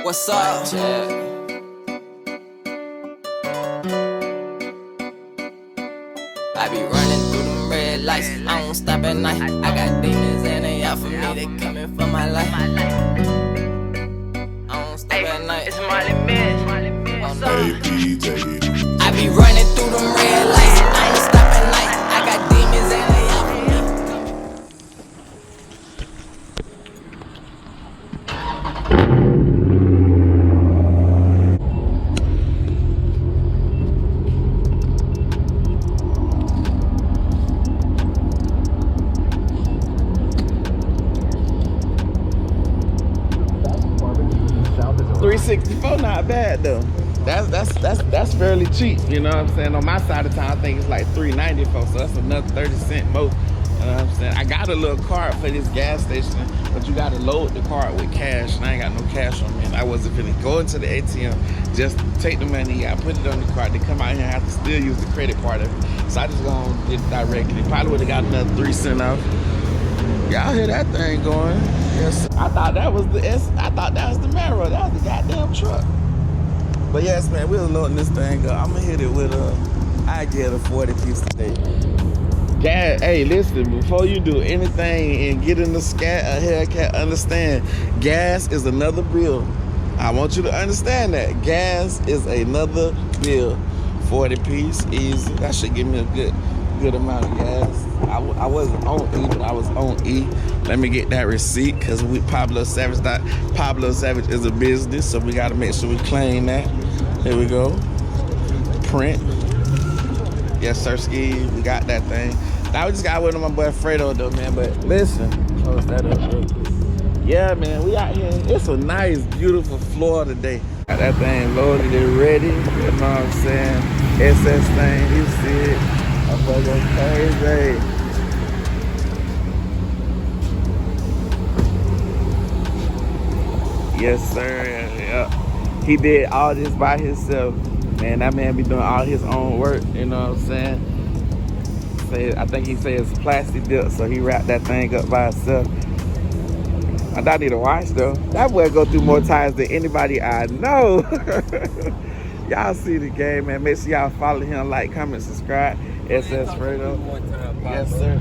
What's up? Yeah. I be running through them red lights, I won't stop at night. I got demons and they out for me, they coming for my life. I won't stop at night. It's my limit. I be running through them red lights, I ain't stop at night. I got demons and they out for me. 364 not bad though. That's fairly cheap, you know what I'm saying? On my side of town, I think it's like $3.94, so that's another 30 cents more. You know what I'm saying? I got a little card for this gas station, but you gotta load the card with cash, and I ain't got no cash on me, and I wasn't finna go into the ATM, just take the money, I put it on the card, they come out here and have to still use the credit part of it. So I just gonna get it directly. Probably would've got another 3 cents off. Y'all hear that thing going? Yes. I thought that was the Camaro. That was the goddamn truck. But yes, man, we're loading this thing up. I'm gonna hit it with I get a 40 piece today. Gas, hey, listen, before you do anything and get in the scat or Hellcat, understand, gas is another bill. I want you to understand that. Gas is another bill. 40 piece, easy. That should give me a good amount of gas. I wasn't on E, but I was on E. Let me get that receipt, because Pablo Savage is a business, so we got to make sure we claim that. Here we go. Print. Yes, sir, ski. We got that thing. Now we just got with my boy Fredo, though, man. But listen. Close that up, bro. Yeah, man, we out here. It's a nice, beautiful Florida day. Got that thing loaded and ready. You know what I'm saying? SS thing, you see it. I'm fucking crazy. Yes, sir. Yeah. He did all this by himself. Man, that man be doing all his own work. You know what I'm saying? I think he said it's plastic dip, so he wrapped that thing up by himself. I don't need a watch though. That boy go through more tires than anybody I know. Y'all see the game, man. Make sure y'all follow him, like, comment, subscribe. SS Fredo. Yes, sir.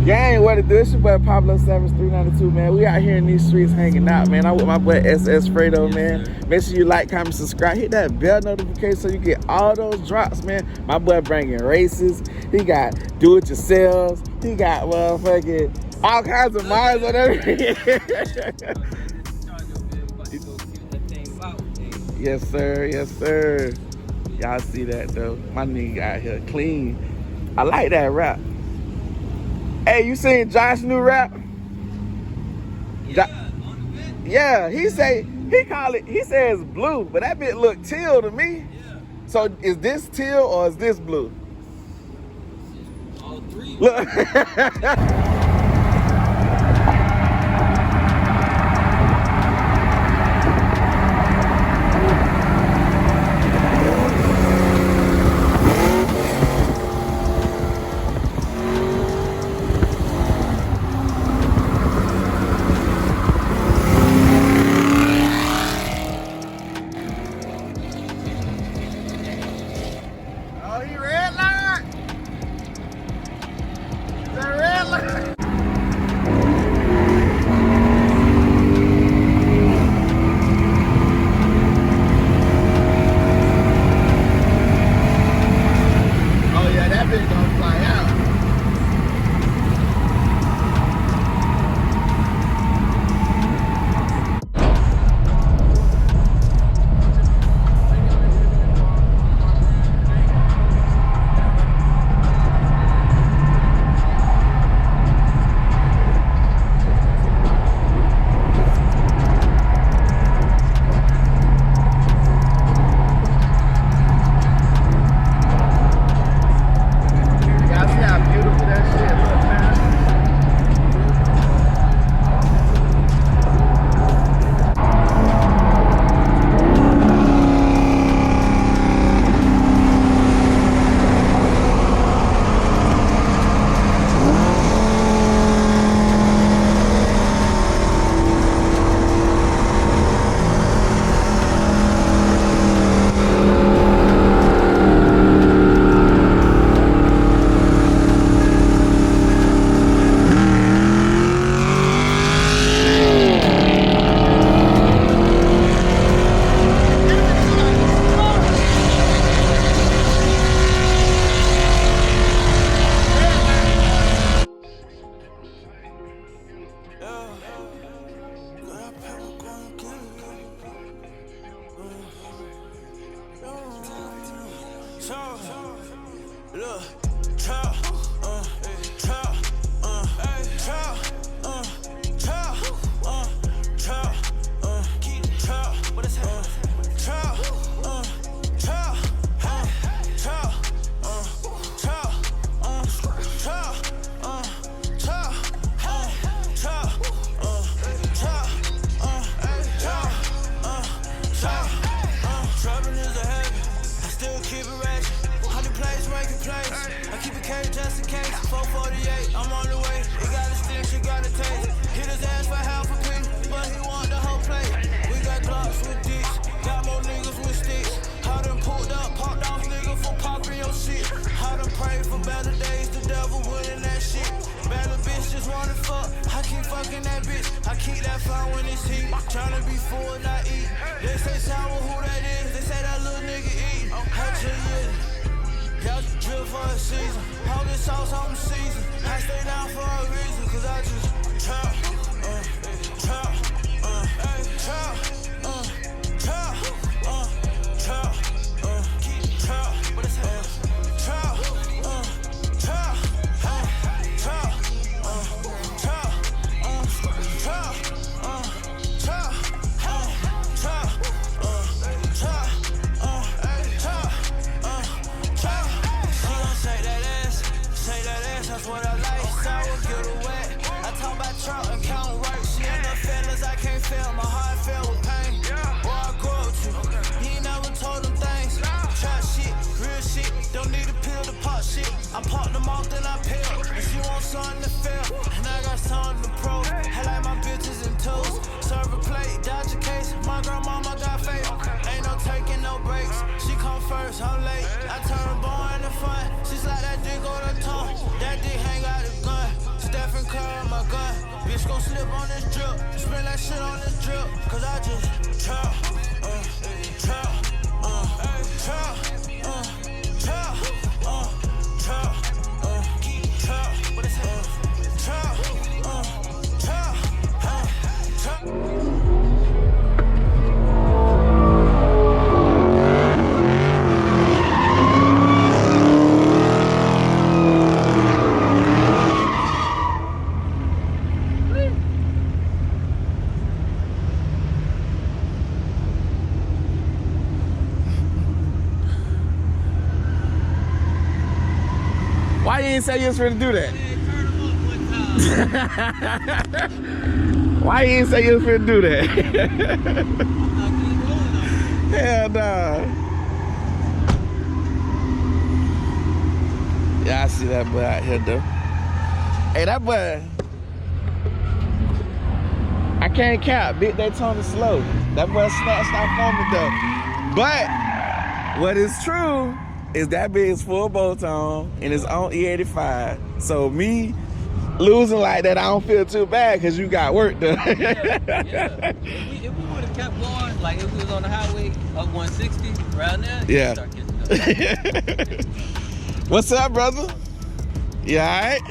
Gang, what it do? It's your boy Pablo Savage 392, man. We out here in these streets hanging out, man. I'm with my boy SS Fredo, man. Make sure you like, comment, subscribe. Hit that bell notification so you get all those drops, man. My boy bringing races. He got do-it-yourselves. He got motherfucking all kinds of mines on everything. Yes, sir. Yes, sir. Y'all see that, though. My nigga out here clean. I like that rap. Hey, you seen Josh's new rap? Yeah, on the bed. Yeah, he says blue, but that bit look teal to me. Yeah. So is this teal or is this blue? All three. Look. Oh, he red line. Is that red line? just wanna fuck. I keep fucking that bitch. I keep that fire when it's heat. Tryna be full, not eat. They say sour, who that is? They say that little nigga eat. Had 2 years. Y'all drill for a season. All this sauce on the season. I stay down for a reason. Cause I just trap, trap, trap, trap, trap, trap, what is that? Trap, trap, trap, that's what I like, sour, get away. I talk about Trump and count right. She in the feelings I can't feel. My heart filled with pain. Where I grew up to, he ain't never told them things. Trap shit, real shit, don't need a pill to pop shit. I pop them off, then I peel. And she wants something to feel, and I got something to prove. I like my bitches in twos. Serve a plate, dodge a case. My grandmama got faith. Ain't no taking no breaks. She come first, I'm late. I turn boring to fun. She's like that dick on her tongue. That dick hang out the gun. Stephen Curry, my gun. Bitch gon' slip on this drip. Spin that shit on this drip. Cause I just trap, trap, trap, trap, trap, trap, what is that? Trap, trap, trap. Why you ain't say you was ready to do that? Why you ain't say you was ready to do that? Hell nah. Yeah, I see that boy out here though. Hey, that boy. I can't count. Big Daytona slow. That boy snatched off on me though. But what is true is that bitch full bolt on and it's on E85. So me losing like that, I don't feel too bad because you got work done. Yeah. If we would have kept going, like if we was on the highway up 160 around there, yeah. Start catching up. What's up, brother? You alright?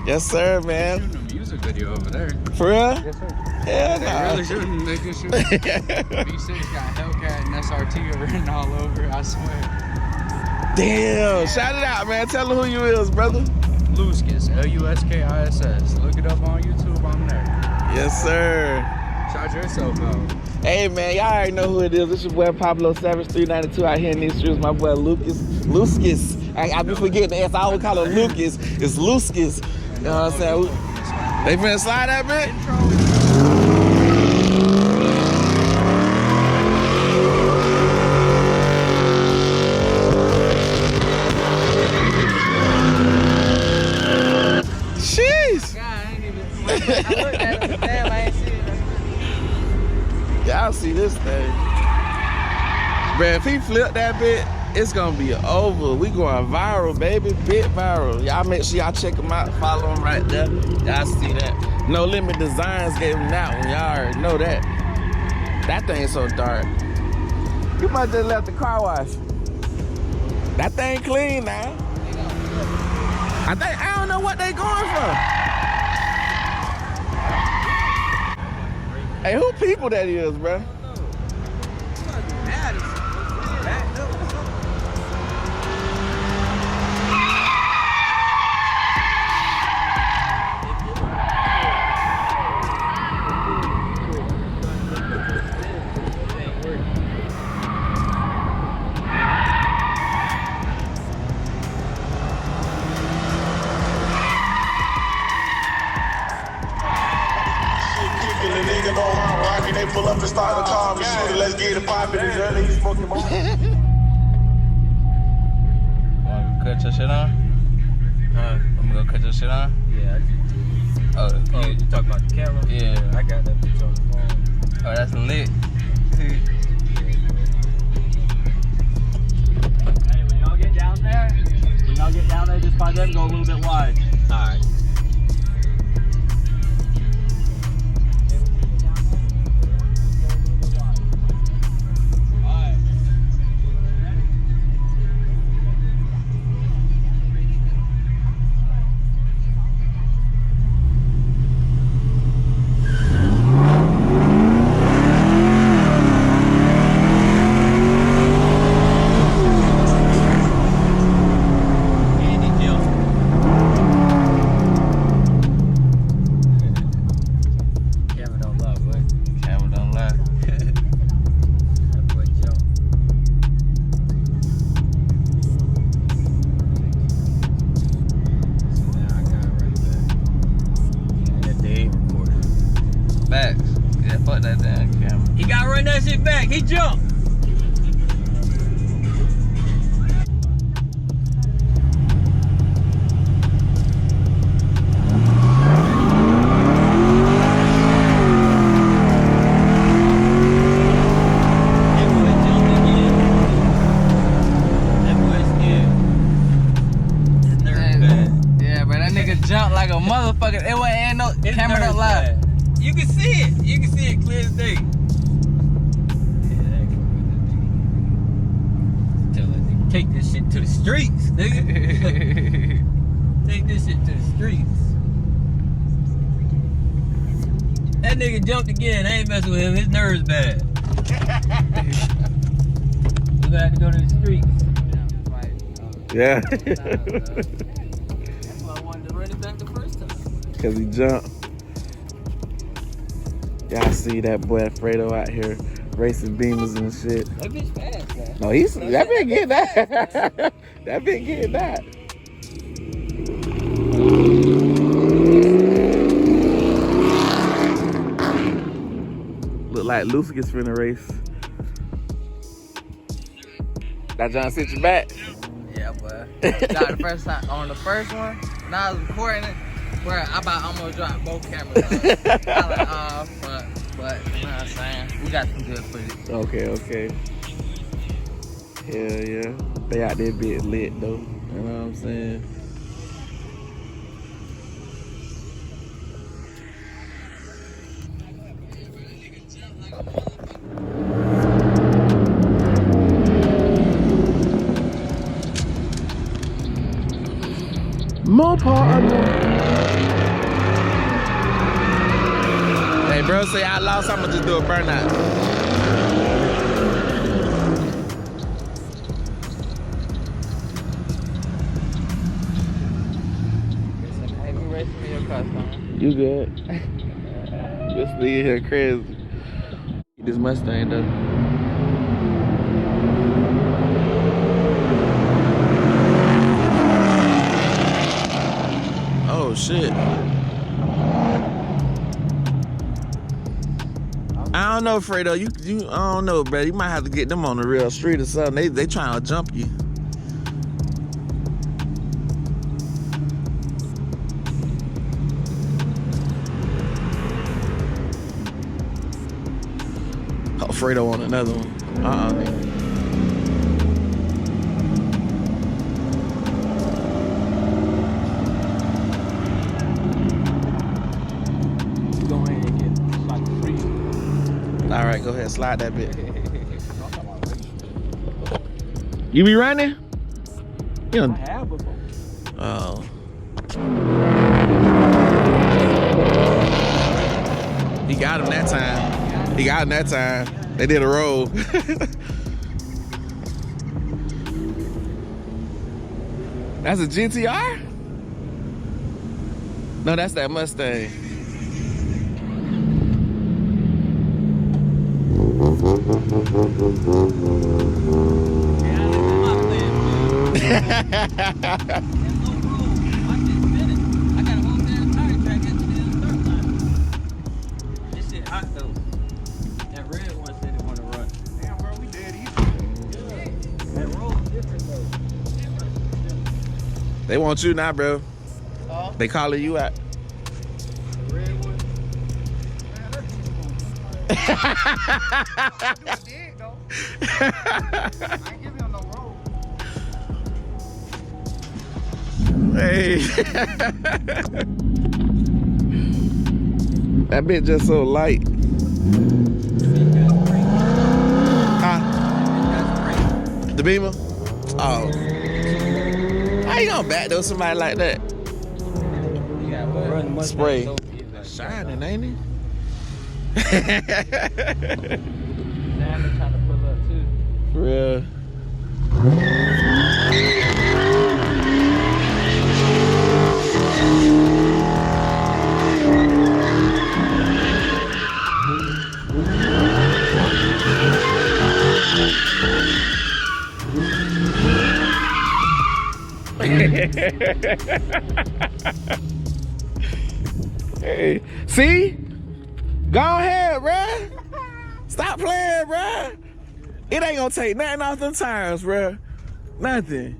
Yes, sir, man. Shooting a music video over there. For real? Yes, sir. Hell They nah. really shooting. They can shoot. V6 got Hellcat and SRT written all over. I swear. Damn, shout it out, man. Tell them who you is, brother. Luskis, Luskiss. Look it up on YouTube. I'm there. Yes, sir. Shout yourself out. Hey, man, y'all already know who it is. It's your boy Pablo Savage 392 out here in these streets. My boy Luskis. I be forgetting the S. I always call him Lucas. It's Luskis. You know what I'm saying? They finna slide that bit? Y'all see this thing. Bruh, if he flip that bit, it's gonna be over. We going viral, baby. Bit viral. Y'all make sure y'all check him out. Follow him right there. Y'all see that. No Limit Designs gave him that one. Y'all already know that. That thing's so dark. You might just left the car wash. That thing clean now. I don't know what they going for. Hey, who people that is, bro? They pull up and start the car and shoot it. Let's get it poppin'. It's early, you smoking more. Cut your shit on? I'm gonna go cut your shit on? Yeah. You talking about the camera? Yeah. I got that bitch on the phone. Oh, that's lit. Hey, when y'all get down there, just by them, go a little bit wide. Alright. Fuck that damn camera. He gotta run that shit back. He jumped. Jump like a motherfucker. It wasn't no camera up live. You can see it. You can see it clear as day. Take this shit to the streets, nigga. Take this shit to the streets. That nigga jumped again. I ain't messing with him. His nerves bad. We gonna have to go to the streets. Yeah. Back the first time. Cause he jumped. Y'all see that boy Fredo out here racing Beamers and shit. That bitch fast, man. No, that bitch getting that. That bitch getting that. Look like Lucius finna race. That John sent you back? Yeah, boy. Got the first time on the first one. When I was recording it, where I about almost dropped both cameras. I like, but you know what I'm saying? We got some good footage. Okay. Hell yeah. They out there being lit though. You know what I'm saying? More part. Hey, bro, say I lost. I'ma just do a burnout. Hey, we racing me your custom. You good? This nigga here crazy. This Mustang though. Oh shit. I don't know, Fredo. You I don't know, bro. You might have to get them on the real street or something. They trying to jump you. Oh, Fredo on another one. Nigga. All right, go ahead, slide that bit. You be running? You know, I have before. Oh. He got him that time. They did a roll. That's a GTR? No, that's that Mustang. This shit hot though. That red one said it wanna run. Damn, bro, we dead easy. That roll is different though. They want you now, bro. They calling you out. The red one. Man, that's dead though. I ain't giving him no roll. Hey. That bitch just so light. Huh? The Beamer? Oh. How you gonna back though somebody like that? Spray. Shining, ain't he? Trying to pull up too. For real. Hey, see? Go ahead, bruh. It ain't gonna take nothing off them tires, bro. Nothing.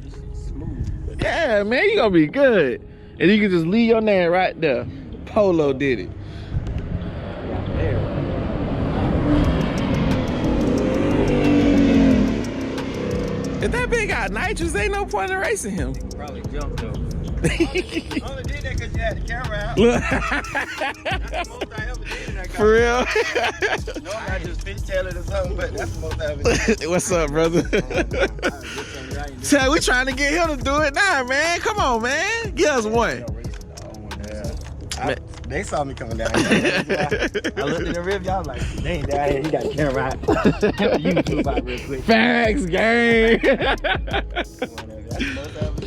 This is smooth. Yeah, man, you gonna be good. And you can just leave your name right there. Polo did it. If that bitch got nitrous, ain't no point in racing him. Probably jumped though. I only did that because you had the camera out. Look. That's the most I ever did in that car. For real? Normally I just fishtail it or something, but that's the most I ever did. What's up, brother? Tell we trying to get him to do it now, man. Come on, man. Give us one. Yeah. They saw me coming down here. I looked in the rear, y'all like, they ain't down here. He got the camera out. YouTube out real quick. Facts, gang. That's the most I ever